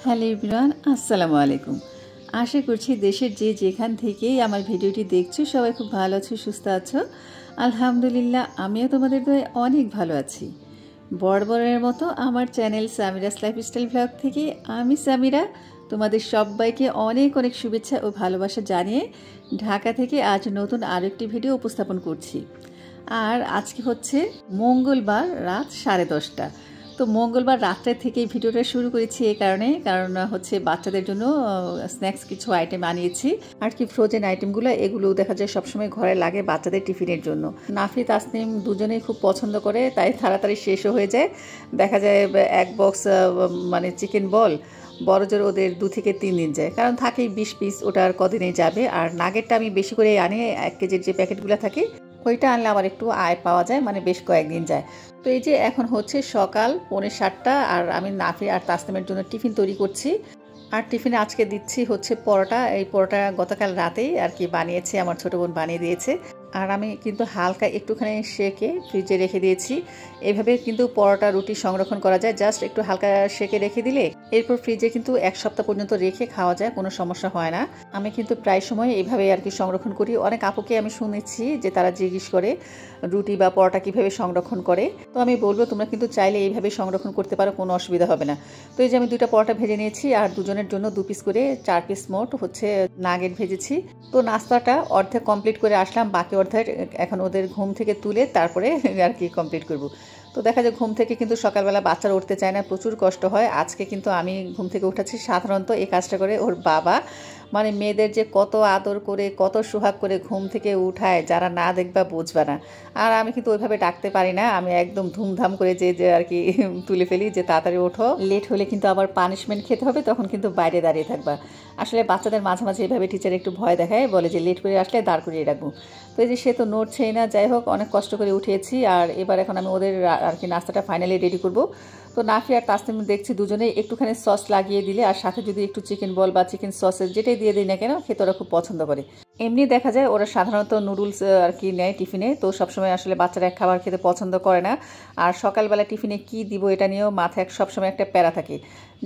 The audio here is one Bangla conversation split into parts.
হ্যালো এভরিওয়ান, আসসালামু আলাইকুম। আশা করছি দেশের যে যেখান থেকেই আমার ভিডিওটি দেখছো সবাই খুব ভালো আছো, সুস্থ আছো। আলহামদুলিল্লাহ, আমিও তোমাদের দয়ায় অনেক ভালো আছি। বরাবরের মতো আমার চ্যানেল সামিরাস লাইফস্টাইল ব্লগ থেকে আমি সামিরা তোমাদের সবাইকে অনেক অনেক শুভেচ্ছা ও ভালোবাসা জানিয়ে ঢাকা থেকে আজ নতুন আরেকটি ভিডিও উপস্থাপন করছি। আর আজকে হচ্ছে মঙ্গলবার রাত 10:30। তো মঙ্গলবার রাত্রে থেকেই ভিডিওটা শুরু করেছি এই কারণ হচ্ছে বাচ্চাদের জন্য স্ন্যাক্স কিছু আইটেম আনিয়েছি আর কি ফ্রোজেন আইটেমগুলো, এগুলো দেখা যায় সবসময় ঘরে লাগে বাচ্চাদের টিফিনের জন্য। নাফি তাসনিম দুজনেই খুব পছন্দ করে, তাই তাড়াতাড়ি শেষও হয়ে যায়। দেখা যায় এক বক্স মানে চিকেন বল বড় জোর ওদের 2 থেকে 3 দিন যায়, কারণ থাকেই 20 পিস, ওটা আর কদিনে যাবে। আর নাগেটটা আমি বেশি করে আনি, 1 কেজির যে প্যাকেটগুলো থাকে ওইটা আনলে আবার একটু আয় পাওয়া যায়, মানে বেশ কয়েকদিন যায়। তো এই যে এখন হচ্ছে সকাল 6:45 আর আমি নাফি আর তাসনিমের জন্য টিফিন তৈরি করছি। আর টিফিনে আজকে দিচ্ছি হচ্ছে পরোটা। এই পরোটা গতকাল রাতেই আর কি বানিয়েছি, আমার ছোটো বোন বানিয়ে দিয়েছে। আর আমি কিন্তু হালকা একটুখানি সেকে ফ্রিজে রেখে দিয়েছি। এইভাবে কিন্তু পরোটা রুটি সংরক্ষণ করা যায়, জাস্ট একটু হালকা সেকে রেখে দিলে এরপর ফ্রিজে কিন্তু 1 সপ্তাহ পর্যন্ত রেখে খাওয়া যায়, কোনো সমস্যা হয় না। আমি কিন্তু প্রায় সময় এইভাবে আর কি সংরক্ষণ করি। অনেক আপুকে আমি শুনেছি যে তারা জিজ্ঞেস করে রুটি বা পরোটা কীভাবে সংরক্ষণ করে। তো আমি বলবো তোমরা কিন্তু চাইলে এইভাবে সংরক্ষণ করতে পারো, কোনো অসুবিধা হবে না। তো এই যে আমি 2টা পরোটা ভেজে নিয়েছি আর দুজনের জন্য 2 পিস করে 4 পিস মোট হচ্ছে নাগেট ভেজেছি। তো নাস্তাটা অর্ধেক কমপ্লিট করে আসলাম, বাকি অর্ধেক এখন ওদের ঘুম থেকে তুলে তারপরে আর কি কমপ্লিট করব। তো দেখা যায় ঘুম থেকে কিন্তু সকালবেলা বাচ্চারা উঠতে চায় না, প্রচুর কষ্ট হয়। আজকে কিন্তু আমি ঘুম থেকে উঠাচ্ছি। সাধারণত এই কাজটা করে ওর বাবা, মানে মেয়েদের যে কত আদর করে কত সোহাগ করে ঘুম থেকে উঠায়, যারা না দেখবা বুঝবা না। আর আমি কিন্তু ওইভাবে ডাকতে পারি না, আমি একদম ধুমধাম করে যে আর কি তুলে ফেলি যে তাড়াতাড়ি ওঠো, লেট হলে কিন্তু আবার পানিশমেন্ট খেতে হবে, তখন কিন্তু বাইরে দাঁড়িয়ে থাকবা। আসলে বাচ্চাদের মাঝে মাঝে এভাবে টিচার একটু ভয় দেখায়, বলে যে লেট করে আসলে দাঁড় করিয়ে রাখবো। তো এই যে সে তো নড়ছেই না। যাই হোক, অনেক কষ্ট করে উঠিয়েছি। আর এবার এখন আমি ওদের আর কি নাস্তাটা ফাইনালি রেডি করব। তো নাফি আর তাসনিম দেখছি দুজনে একটুখানি সস লাগিয়ে দিলে আর সাথে যদি একটু চিকেন বল বা চিকেন সসেস যেটাই দিয়ে দিই না কেন, খেতে ওরা খুব পছন্দ করে। এমনি দেখা যায় ওরা সাধারণত নুডলস আর কি নেয় টিফিনে, তো সবসময় আসলে বাচ্চারা এক খাবার খেতে পছন্দ করে না। আর সকালবেলা টিফিনে কি দিব এটা নিয়েও মাথায় সবসময় একটা প্যারা থাকে।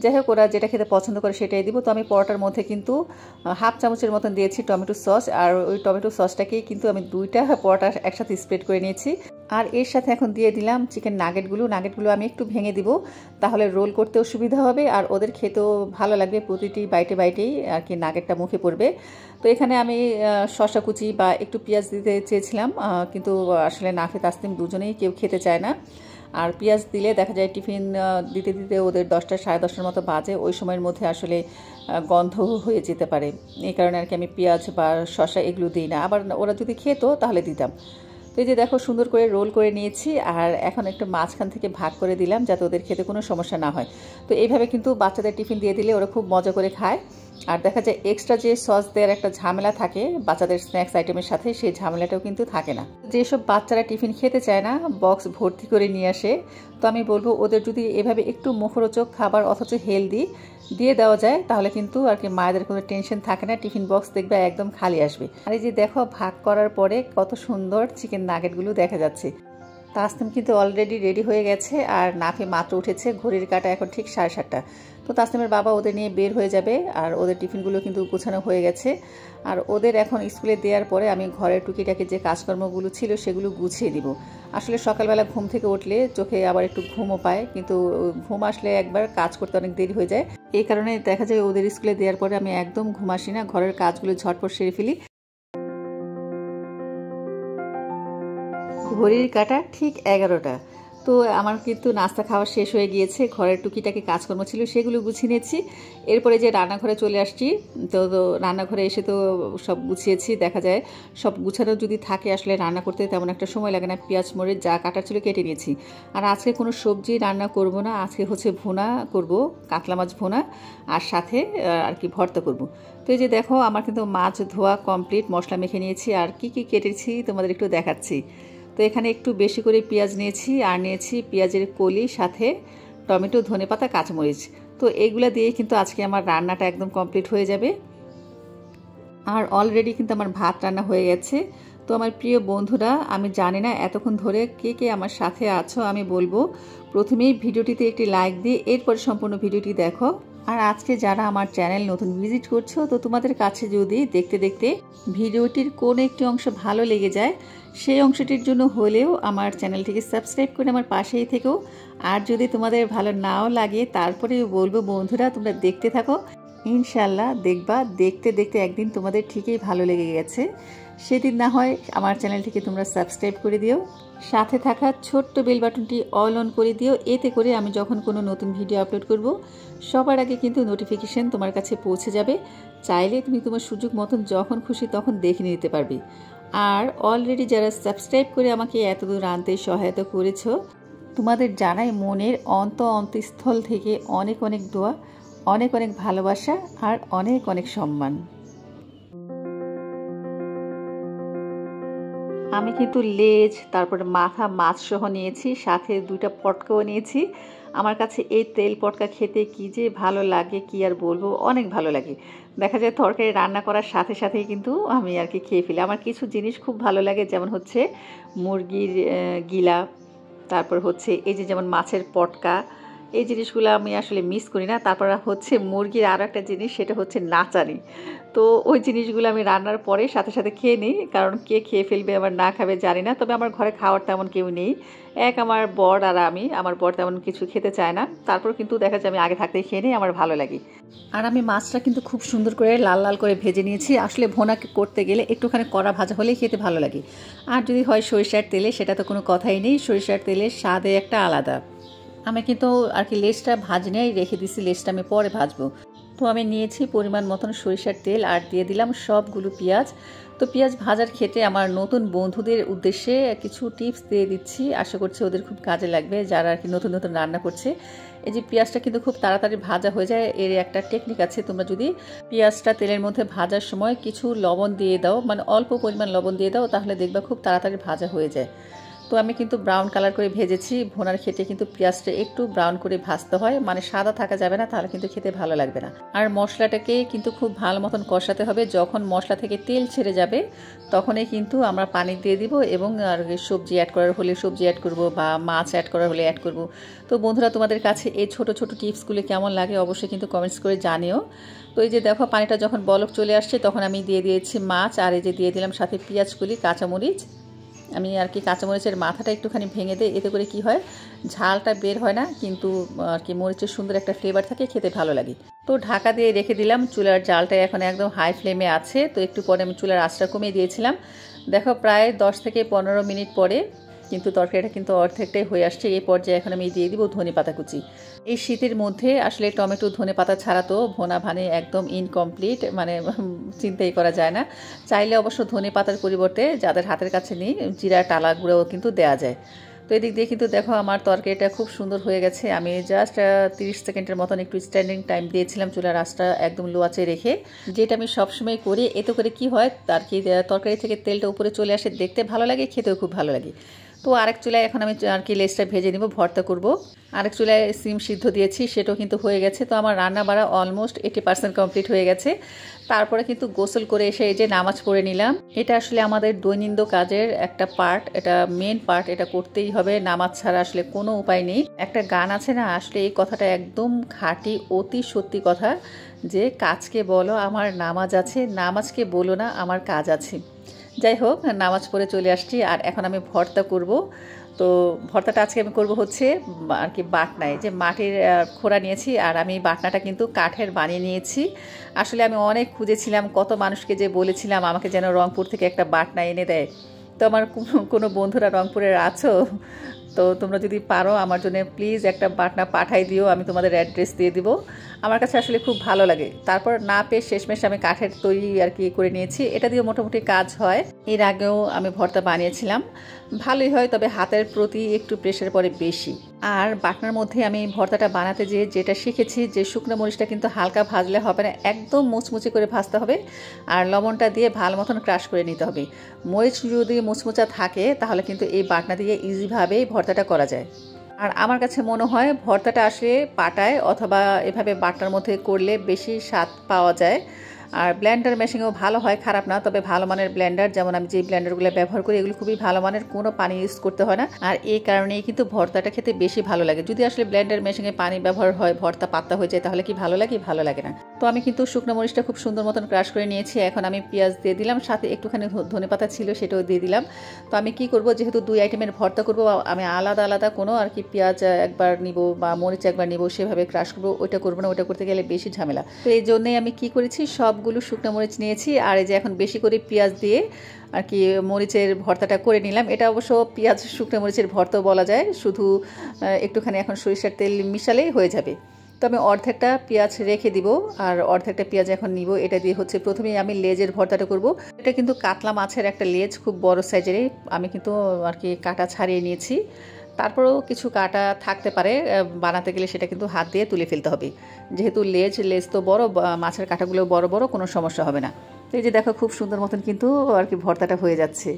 যাই হোক, ওরা যেটা খেতে পছন্দ করে সেটাই দিব। তো আমি পরোটার মধ্যে কিন্তু 1/2 চামচের মতন দিয়েছি টমেটো সস, আর ওই টমেটো সসটাকেই কিন্তু আমি 2টা পরোটা একসাথে স্প্রেড করে নিয়েছি। আর এর সাথে এখন দিয়ে দিলাম চিকেন নাগেটগুলো আমি একটু ভেঙে দিব, তাহলে রোল করতেও সুবিধা হবে আর ওদের খেতেও ভালো লাগবে। প্রতিটি বাইটেই আর কি নাগেটটা মুখে পড়বে। তো এখানে আমি শসা কুচি বা একটু পেঁয়াজ দিতে চেয়েছিলাম, কিন্তু আসলে নাফি তাসনিম দুজনেই কেউ খেতে চায় না। আর পেঁয়াজ দিলে দেখা যায় টিফিন দিতে দিতে ওদের 10টা 10:30টার মতো বাজে, ওই সময়ের মধ্যে আসলে গন্ধ হয়ে যেতে পারে। এই কারণে আর কি আমি পেঁয়াজ বা শসা এগুলো দিই না। আবার ওরা যদি খেত তাহলে দিতাম। তো এই যে দেখো সুন্দর করে রোল করে নিয়েছি আর এখন একটু মাঝখান থেকে ভাগ করে দিলাম যাতে ওদের খেতে কোনো সমস্যা না হয়। তো এইভাবে কিন্তু বাচ্চাদের টিফিন দিয়ে দিলে ওরা খুব মজা করে খায়। আর দেখা যায় এক্সট্রা যে সস দেওয়ার একটা ঝামেলা থাকে বাচ্চাদের স্ন্যাক্স আইটেমের সাথে, সেই ঝামেলাটাও কিন্তু থাকে না। যেসব বাচ্চারা টিফিন খেতে চায় না, বক্স ভর্তি করে নিয়ে আসে, তো আমি বলবো ওদের যদি এভাবে একটু মুখরোচক খাবার অথচ হেলদি দিয়ে দেওয়া যায় তাহলে কিন্তু আর কি মায়েদের কোনো টেনশন থাকে না, টিফিন বক্স দেখবে একদম খালি আসবে। আর এই যে দেখো ভাগ করার পরে কত সুন্দর চিকেন নাগেটগুলো দেখা যাচ্ছে। তাসনিম কিন্তু অলরেডি রেডি হয়ে গেছে আর নাফি মাত্র উঠেছে, ঘড়ির কাঁটা এখন ঠিক 7:30। তো তাসনিমের বাবা ওদের নিয়ে বের হয়ে যাবে আর ওদের টিফিনগুলো কিন্তু গোছানো হয়ে গেছে। আর ওদের এখন স্কুলে দেওয়ার পরে আমি ঘরের টুকিটাকি যে কাজকর্মগুলো ছিল সেগুলো গুছিয়ে দিব। আসলে সকালবেলা ঘুম থেকে উঠলে চোখে আবার একটু ঘুমও পায়, কিন্তু ঘুম আসলে একবার কাজ করতে অনেক দেরি হয়ে যায়। এই কারণে দেখা যায় ওদের স্কুলে দেওয়ার পরে আমি একদম ঘুম আসি না, ঘরের কাজগুলো ঝটপট সেরে ফেলি। ঘড়ির কাঁটা ঠিক 11টা। তো আমার কিন্তু নাস্তা খাওয়া শেষ হয়ে গিয়েছে, ঘরের টুকিটাকি কাজকর্ম ছিল সেগুলো গুছিয়ে নিয়েছি। এরপরে যে রান্নাঘরে চলে আসছি, তো রান্নাঘরে এসে তো সব গুছিয়েছি। দেখা যায় সব গুছানো যদি থাকে আসলে রান্না করতে তেমন একটা সময় লাগে না। পেঁয়াজ মরিচ যা কাটার ছিল কেটে নিয়েছি। আর আজকে কোনো সবজি রান্না করব না, আজকে হচ্ছে ভুনা করব, কাতলা মাছ ভুনা, আর সাথে আর কি ভর্তা করব। তো এই যে দেখো আমার কিন্তু মাছ ধোয়া কমপ্লিট, মশলা মেখে নিয়েছি আর কি কি কেটেছি তোমাদের একটু দেখাচ্ছি। তো এখানে একটু বেশি করে পেঁয়াজ নিয়েছি আর নিয়েছি পেঁয়াজের কলি, সাথে টমেটো, ধনেপাতা, কাঁচামরিচ। তো এইগুলো দিয়ে কিন্তু আজকে আমার রান্নাটা একদম কমপ্লিট হয়ে যাবে। আর অলরেডি কিন্তু আমার ভাত রান্না হয়ে গেছে। তো আমার প্রিয় বন্ধুরা, আমি জানি না এতক্ষণ ধরে কে কে আমার সাথে আছো, আমি বলবো প্রথমেই ভিডিওটিতে একটি লাইক দিয়ে এরপর সম্পূর্ণ ভিডিওটি দেখো। আর আজকে যারা আমার চ্যানেল নতুন ভিজিট করছো, তো তোমাদের কাছে যদি দেখতে দেখতে ভিডিওটির কোন একটি অংশ ভালো লেগে যায়, সেই অংশটির জন্য হলেও আমার চ্যানেলটিকে সাবস্ক্রাইব করে আমার পাশেই থেকো। আর যদি তোমাদের ভালো নাও লাগে, তারপরেও বলবো বন্ধুরা তোমরা দেখতে থাকো, ইনশাল্লাহ দেখবা দেখতে দেখতে একদিন তোমাদের ঠিকই ভালো লেগে গেছে। সেদিন না হয় আমার চ্যানেলটিকে তোমরা সাবস্ক্রাইব করে দিও, সাথে থাকা ছোট্ট বেল বাটনটি অল অন করে দিও। এতে করে আমি যখন কোনো নতুন ভিডিও আপলোড করব, সবার আগে কিন্তু নোটিফিকেশন তোমার কাছে পৌঁছে যাবে। চাইলে তুমি তোমার সুযোগ মতন যখন খুশি তখন দেখে নিতে পারবে। আর অলরেডি যারা সাবস্ক্রাইব করে আমাকে এতদূর আনতে সহায়তা করেছো, তোমাদের জানাই মনের অন্তঃস্থল থেকে অনেক অনেক দোয়া, অনেক অনেক ভালোবাসা আর অনেক অনেক সম্মান। আমি কিন্তু লেজ, তারপরে মাথা মাছ সহ নিয়েছি, সাথে 2টা পটকাও নিয়েছি। আমার কাছে এই তেল পটকা খেতে কি যে ভালো লাগে, কি আর বলবো, অনেক ভালো লাগে। দেখা যায় তরকারি রান্না করার সাথে সাথেই কিন্তু আমি আর কি খেয়ে ফেলি। আমার কিছু জিনিস খুব ভালো লাগে, যেমন হচ্ছে মুরগির গিলা, তারপর হচ্ছে এই যে যেমন মাছের পটকা, এই জিনিসগুলো আমি আসলে মিস করি না। তারপর হচ্ছে মুরগির আরও একটা জিনিস, সেটা হচ্ছে নাচানি। তো ওই জিনিসগুলো আমি রান্নার পরে সাথে সাথে খেয়ে নিই, কারণ কে খেয়ে ফেলবে আবার না খাবে জানি না। তবে আমার ঘরে খাওয়ার তেমন কেউ নেই, আমার বর আর আমি। আমার বর তেমন কিছু খেতে চায় না, তারপর কিন্তু দেখা যায় আমি আগে থাকতেই খেয়ে নিই, আমার ভালো লাগে। আর আমি মাছটা কিন্তু খুব সুন্দর করে লাল লাল করে ভেজে নিয়েছি। আসলে ভোনা করতে গেলে একটুখানি কড়া ভাজা হলেই খেতে ভালো লাগে। আর যদি হয় সরিষার তেলে, সেটা তো কোনো কথাই নেই, সরিষার তেলের স্বাদে একটা আলাদা। আমি কিন্তু আর কি লেজটা ভাজনেই রেখে দিছি, লেজটা আমি পরে ভাজবো। তো আমি নিয়েছি পরিমাণ মতন সরিষার তেল, আর দিয়ে দিলাম সবগুলো পেঁয়াজ। তো পেঁয়াজ ভাজার ক্ষেত্রে আমার নতুন বন্ধুদের উদ্দেশ্যে কিছু টিপস দিয়ে দিচ্ছি, আশা করছি ওদের খুব কাজে লাগবে, যারা আর কি নতুন নতুন রান্না করছে। এই যে পেঁয়াজটা কিন্তু খুব তাড়াতাড়ি ভাজা হয়ে যায়, এর একটা টেকনিক আছে। তোমরা যদি পেঁয়াজটা তেলের মধ্যে ভাজার সময় কিছু লবণ দিয়ে দাও, মানে অল্প পরিমাণ লবণ দিয়ে দাও, তাহলে দেখবা খুব তাড়াতাড়ি ভাজা হয়ে যায়। তো আমি কিন্তু ব্রাউন কালার করে ভেজেছি। ভোনার ক্ষেত্রে কিন্তু পেঁয়াজটা একটু ব্রাউন করে ভাজতে হয়, মানে সাদা থাকা যাবে না, তাহলে কিন্তু খেতে ভালো লাগবে না। আর মশলাটাকে কিন্তু খুব ভালো মতন কষাতে হবে। যখন মশলা থেকে তেল ছেড়ে যাবে, তখনই কিন্তু আমরা পানি দিয়ে দিব, এবং আর সবজি অ্যাড করার হলে সবজি অ্যাড করব, বা মাছ অ্যাড করার হলে অ্যাড করব। তো বন্ধুরা, তোমাদের কাছে এই ছোট ছোট টিপসগুলো কেমন লাগে অবশ্যই কিন্তু কমেন্টস করে জানিও। তো এই যে দেখো, পানিটা যখন বলক চলে আসছে, তখন আমি দিয়ে দিয়েছি মাছ, আর এই যে দিয়ে দিলাম সাথে পেঁয়াজগুলি, কাঁচামরিচ। আমি আর কি কাঁচামরিচের মাথাটা একটুখানি ভেঙে দিই, এতে করে কি হয়, ঝালটা বের হয় না, কিন্তু আর কি মরিচের সুন্দর একটা ফ্লেভার থাকে, খেতে ভালো লাগে। তো ঢাকা দিয়ে রেখে দিলাম। চুলার জালটা এখন একদম হাই ফ্লেমে আছে। তো একটু পরে আমি চুলার আঁচটা কমিয়ে দিয়েছিলাম। দেখো, প্রায় 10 থেকে 15 মিনিট পরে কিন্তু তরকারিটা কিন্তু অর্ধেকটাই হয়ে আসছে। এই পর্যায়ে এখন আমি দিয়ে দিব ধনেপাতা কুচি। এই শীতের মধ্যে আসলে টমেটো ধনেপাতা ছাড়া তো ভোনা ভানে একদম ইনকমপ্লিট, মানে চিন্তাই করা যায় না। চাইলে অবশ্য ধনেপাতার পরিবর্তে যাদের হাতের কাছে নেই, জিরা টালা গুঁড়োও কিন্তু দেওয়া যায়। তো এদিক দিয়ে কিন্তু দেখো আমার তরকারিটা খুব সুন্দর হয়ে গেছে। আমি জাস্ট 30 সেকেন্ডের মতন একটু স্ট্যান্ডিং টাইম দিয়েছিলাম, চুলার আঁচটা একদম লো আঁচে রেখে, যেটা আমি সবসময় করি। এতে করে কি হয়, তার কি তরকারি থেকে তেলটা উপরে চলে আসে, দেখতে ভালো লাগে, খেতেও খুব ভালো লাগে। তো আরেক চুলায় এখন আমি আর কি লেজটা ভেজে নিব, ভর্তা করব। আরেক চুলায় সিম সিদ্ধ দিয়েছি, সেটাও কিন্তু হয়ে গেছে। তো আমার রান্না বাড়া অলমোস্ট 80% কমপ্লিট হয়ে গেছে। তারপরে কিন্তু গোসল করে এসে এই যে নামাজ পড়ে নিলাম। এটা আসলে আমাদের দৈনন্দিন কাজের একটা পার্ট, এটা মেন পার্ট, এটা করতেই হবে। নামাজ ছাড়া আসলে কোনো উপায় নেই। একটা গান আছে না, আসলে এই কথাটা একদম খাঁটি, অতি সত্যি কথা, যে কাজকে বলো আমার নামাজ আছে, নামাজকে বলো না আমার কাজ আছে। যাই হোক, নামাজ পড়ে চলে আসছি, আর এখন আমি ভর্তা করব। তো ভর্তাটা আজকে আমি করব হচ্ছে আর কি বাটনায়, যে মাটির খোড়া নিয়েছি, আর আমি বাটনাটা কিন্তু কাঠের বানিয়ে নিয়েছি। আসলে আমি অনেক খুঁজেছিলাম, কত মানুষকে যে বলেছিলাম আমাকে যেন রংপুর থেকে একটা বাটনা এনে দেয়। তো আমার কোনো বন্ধুরা রংপুরের আছো, তো তোমরা যদি পারো আমার জন্য প্লিজ একটা বাটনা পাঠাই দিও, আমি তোমাদের অ্যাড্রেস দিয়ে দিব। আমার কাছে আসলে খুব ভালো লাগে। তারপর না পেয়ে শেষমেশ আমি কাঠের তৈরি আর কি করে নিয়েছি। এটা দিয়েও মোটামুটি কাজ হয়। এর আগেও আমি ভর্তা বানিয়েছিলাম, ভালোই হয়, তবে হাতের প্রতি একটু প্রেশার পড়ে বেশি। আর বাটনার মধ্যে আমি ভর্তাটা বানাতে যেটা শিখেছি, যে শুকনো মরিচটা কিন্তু হালকা ভাজলে হবে না, একদম মুচমুচে করে ভাজতে হবে, আর লবণটা দিয়ে ভালো মতন ক্রাশ করে নিতে হবে। মরিচ যদি মুচমুচা থাকে, তাহলে কিন্তু এই বাটনা দিয়ে ইজিভাবেই ভর্তাটা করা যায়। আর আমার কাছে মনে হয় ভর্তাটা আসলে পাটায় অথবা এভাবে বাটনার মধ্যে করলে বেশি স্বাদ পাওয়া যায়। আর ব্লেন্ডার মেশিনেও ভালো হয়, খারাপ না, তবে ভালো মানের ব্লেন্ডার, যেমন আমি যে ব্লেন্ডারগুলো ব্যবহার করি এগুলো খুবই ভালো মানের, কোনো পানি ইউজ করতে হয় না। আর এই কারণেই কিন্তু ভর্তাটা খেতে বেশি ভালো লাগে। যদি আসলে ব্লেন্ডার মেশিনে পানি ব্যবহার হয়, ভর্তা পাতলা হয়ে যায়, তাহলে কি ভালো লাগে? ভালো লাগে না। তো আমি কিন্তু শুকনো মরিচটা খুব সুন্দর মতন ক্রাশ করে নিয়েছি। এখন আমি পেঁয়াজ দিয়ে দিলাম, সাথে একটুখানি ধনেপাতা ছিল সেটাও দিয়ে দিলাম। তো আমি কি করব, যেহেতু 2 আইটেমের ভর্তা করব, আমি আলাদা আলাদা কোনো আর কি পেঁয়াজ একবার নিব বা মরিচ একবার নিব সেভাবে ক্রাশ করবো, ওইটা করবো না, ওইটা করতে গেলে বেশি ঝামেলা। তো এই জন্যই আমি কি করেছি, সবগুলো শুকনো মরিচ নিয়েছি, আর এই যে এখন বেশি করে পেঁয়াজ দিয়ে আর কি মরিচের ভর্তাটা করে নিলাম। এটা অবশ্য পেঁয়াজ শুকনো মরিচের ভর্তা বলা যায়, শুধু একটুখানি এখন সরিষার তেল মিশালেই হয়ে যাবে। তো আমি অর্ধেকটা পেঁয়াজ রেখে দিব আর অর্ধেকটা পেঁয়াজ এখন নিব। এটা দিয়ে হচ্ছে প্রথমেই আমি লেজের ভর্তাটা করব। এটা কিন্তু কাতলা মাছের একটা লেজ, খুব বড় সাইজেরই, আমি কিন্তু আর কি কাটা ছাড়িয়ে নিয়েছি। তারপরেও কিছু কাটা থাকতে পারে, বানাতে গেলে সেটা কিন্তু হাত দিয়ে তুলে ফেলতে হবে। যেহেতু লেজ তো বড়, মাছের কাঁটাগুলো বড় বড়, কোনো সমস্যা হবে না। তো এই যে দেখো খুব সুন্দর মতন কিন্তু আর কি ভর্তাটা হয়ে যাচ্ছে।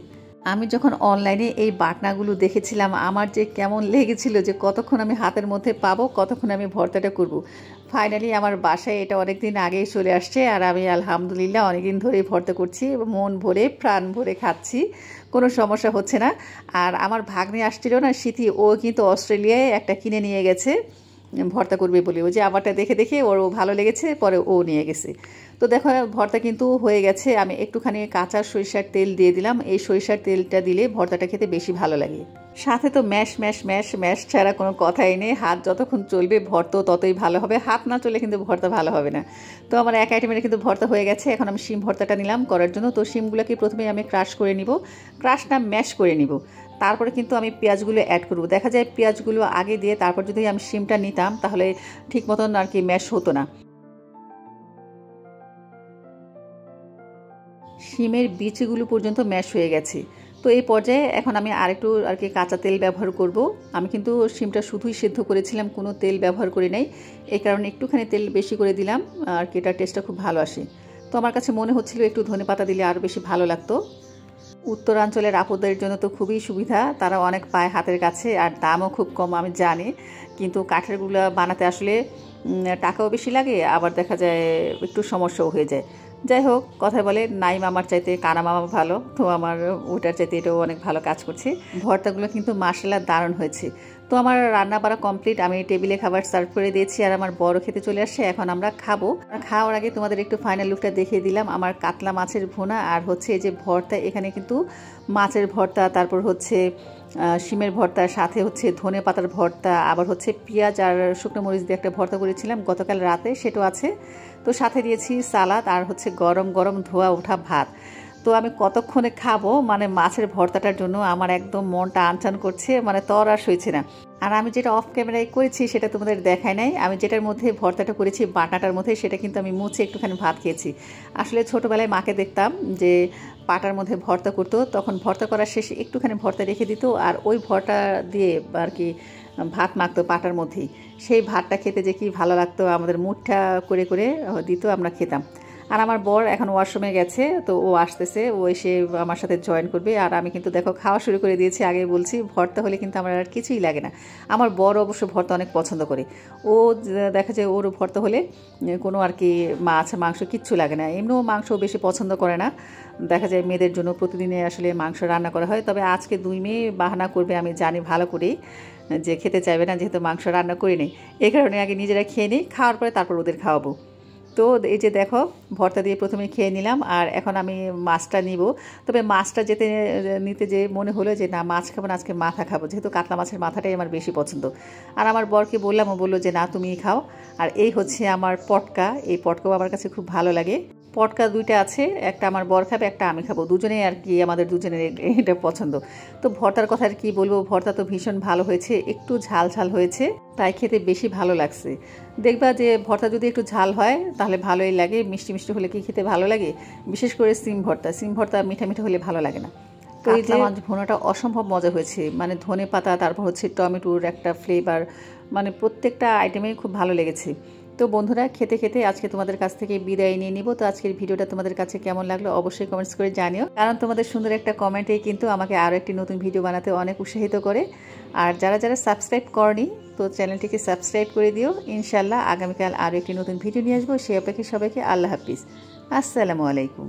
আমি যখন অনলাইনে এই বাটনাগুলো দেখেছিলাম, আমার যে কেমন লেগেছিল যে কতক্ষণ আমি হাতের মধ্যে পাবো, কতক্ষণ আমি ভর্তাটা করব। ফাইনালি আমার বাসায় এটা অনেক দিন আগেই চলে আসছে, আর আমি আলহামদুলিল্লাহ অনেক দিন ধরেই ভর্তা করছি, মন ভরে প্রাণ ভরে খাচ্ছি, কোনো সমস্যা হচ্ছে না। আর আমার ভাগ্নে আসছিল না, স্মৃতি, ও কিন্তু অস্ট্রেলিয়ায় একটা কিনে নিয়ে গেছে ভর্তা করবে বলে। ও যে আমারটা দেখে দেখে ওর ভালো লেগেছে, পরে ও নিয়ে গেছে। তো দেখো ভর্তা কিন্তু হয়ে গেছে। আমি একটুখানি কাঁচা সরিষার তেল দিয়ে দিলাম। এই সরিষার তেলটা দিলে ভর্তাটা খেতে বেশি ভালো লাগে। সাথে তো ম্যাশ ম্যাশ ম্যাশ ম্যাশ ছাড়া কোনো কথাই নেই। হাত যতক্ষণ চলবে ভর্তা ততই ভালো হবে, হাত না চলে কিন্তু ভর্তা ভালো হবে না। তো আমার এক আইটেমের কিন্তু ভর্তা হয়ে গেছে। এখন আমি শিম ভর্তাটা নিলাম করার জন্য। তো শিমগুলোকে প্রথমে আমি ক্রাশ করে নিব, ক্রাশ না ম্যাশ করে নিব। তারপরে কিন্তু আমি পেঁয়াজগুলো অ্যাড করব। দেখা যায় পেঁয়াজগুলো আগে দিয়ে তারপর যদি আমি শিমটা নিতাম তাহলে ঠিক মতন আর কি ম্যাশ হতো না। শিমের বীজগুলো পর্যন্ত ম্যাশ হয়ে গেছে। তো এই পর্যায়ে এখন আমি আরেকটু আর কি কাঁচা তেল ব্যবহার করব। আমি কিন্তু শিমটা শুধুই সেদ্ধ করেছিলাম, কোনো তেল ব্যবহার করি নাই। এই কারণে একটুখানি তেল বেশি করে দিলাম, আর কি এটার টেস্টটা খুব ভালো আসে। তো আমার কাছে মনে হচ্ছিল একটু ধনেপাতা দিলে আরও বেশি ভালো লাগতো। উত্তরাঞ্চলের আপুদের জন্য তো খুবই সুবিধা, তারা অনেক পায় হাতের কাছে, আর দামও খুব কম আমি জানি। কিন্তু কাঠেরগুলো বানাতে আসলে টাকাও বেশি লাগে, আবার দেখা যায় একটু সমস্যাও হয়ে যায়। যাই হোক, কথায় বলে নাই মামার চাইতে কানা মামা ভালো, তো আমার ওটার চাইতে এটাও অনেক ভালো কাজ করছে। ভর্তাগুলো কিন্তু মাশাআল্লাহ দারুণ হয়েছে। তো আমার রান্না বাড়া কমপ্লিট, আমি টেবিলে খাবার সার্ভ করে দিয়েছি, আর আমার বড় খেতে চলে আসছে। এখন আমরা খাবো। খাওয়ার আগে তোমাদের একটু ফাইনাল লুকটা দেখিয়ে দিলাম। আমার কাতলা মাছের ভুনা আর হচ্ছে এই যে ভর্তা, এখানে কিন্তু মাছের ভর্তা, তারপর হচ্ছে শিমের ভর্তা, সাথে হচ্ছে ধনে পাতার ভর্তা, আবার হচ্ছে পেঁয়াজ আর শুকনো মরিচ দিয়ে একটা ভর্তা করেছিলাম গতকাল রাতে, সেটাও আছে। তো সাথে দিয়েছি সালাদ, আর হচ্ছে গরম গরম ধোয়া ওঠা ভাত। তো আমি কতক্ষণে খাবো, মানে মাছের ভর্তাটার জন্য আমার একদম মনটা আনচান করছে, মানে তর আর সইছে না। আর আমি যেটা অফ ক্যামেরায় করেছি সেটা তোমাদের দেখায় নাই। আমি যেটার মধ্যে ভর্তাটা করেছি বাটাটার মধ্যে, সেটা কিন্তু আমি মুছে একটুখানি ভাত খেয়েছি। আসলে ছোটোবেলায় মাকে দেখতাম যে পাটার মধ্যে ভর্তা করতো, তখন ভর্তা করার শেষে একটুখানি ভর্তা রেখে দিত, আর ওই ভর্তা দিয়ে আর কি ভাত মাখতো পাটার মধ্যেই। সেই ভাতটা খেতে যে কি ভালো লাগতো, আমাদের মুঠটা করে করে দিত, আমরা খেতাম। আর আমার বর এখন ওয়াশরুমে গেছে, তো ও আসতেছে, ও এসে আমার সাথে জয়েন করবে। আর আমি কিন্তু দেখো খাওয়া শুরু করে দিয়েছি। আগে বলছি ভর্তা হলে কিন্তু আমার আর কিছুই লাগে না। আমার বর অবশ্য ভর্তা অনেক পছন্দ করে। ও দেখা যায় ওর ভর্তা হলে কোনো আর কি মাছ মাংস কিচ্ছু লাগে না। এমনিও মাংস বেশি পছন্দ করে না। দেখা যায় মেয়েদের জন্য প্রতিদিনে আসলে মাংস রান্না করা হয়। তবে আজকে 2 মেয়ে বাহানা করবে, আমি জানি ভালো করেই, যে খেতে চাইবে না, যেহেতু মাংস রান্না করি নি। এই কারণে আগে নিজেরা খেয়ে নিই, খাওয়ার পরে তারপর ওদের খাওয়াবো। তো এই যে দেখো ভর্তা দিয়ে প্রথমে খেয়ে নিলাম, আর এখন আমি মাছটা নিব। তবে মাছটা নিতে যে মনে হলো যে না, মাছ খাবো না, আজকে মাথা খাবো, যেহেতু কাতলা মাছের মাথাটাই আমার বেশি পছন্দ। আর আমার বরকে বললাম, ও বললো যে না তুমিই খাও। আর এই হচ্ছে আমার পটকা, এই পটকাও আমার কাছে খুব ভালো লাগে। পটকা 2টা আছে, একটা আমার বর খাবে, একটা আমি খাবো, দুজনেই আর কি আমাদের দুজনের এটা পছন্দ। তো ভর্তার কথা আর কি বলবো, ভর্তা তো ভীষণ ভালো হয়েছে, একটু ঝাল ঝাল হয়েছে, তাই খেতে বেশি ভালো লাগছে। দেখবা যে ভর্তা যদি একটু ঝাল হয় তাহলে ভালোই লাগে, মিষ্টি মিষ্টি হলে কি খেতে ভালো লাগে। বিশেষ করে সিম ভর্তা মিঠা মিঠা হলে ভালো লাগে না। তো এই যে মাছ ভুনাটা অসম্ভব মজা হয়েছে, মানে ধনে পাতা, তারপর হচ্ছে টমেটোর একটা ফ্লেভার, মানে প্রত্যেকটা আইটেমেই খুব ভালো লেগেছে। তো বন্ধুরা, খেতে খেতে আজকে তোমাদের কাছ থেকে বিদায় নিয়ে নিব। তো আজকের ভিডিওটা তোমাদের কাছে কেমন লাগলো অবশ্যই কমেন্টস করে জানিও, কারণ তোমাদের সুন্দর একটা কমেন্টেই কিন্তু আমাকে আরও একটি নতুন ভিডিও বানাতে অনেক উৎসাহিত করে। আর যারা যারা সাবস্ক্রাইব করনি, তো চ্যানেলটিকে সাবস্ক্রাইব করে দিও। ইনশাল্লাহ আগামীকাল আরও একটি নতুন ভিডিও নিয়ে আসবো। সে অপেক্ষায় সবাইকে আল্লাহ হাফিজ, আসসালামু আলাইকুম।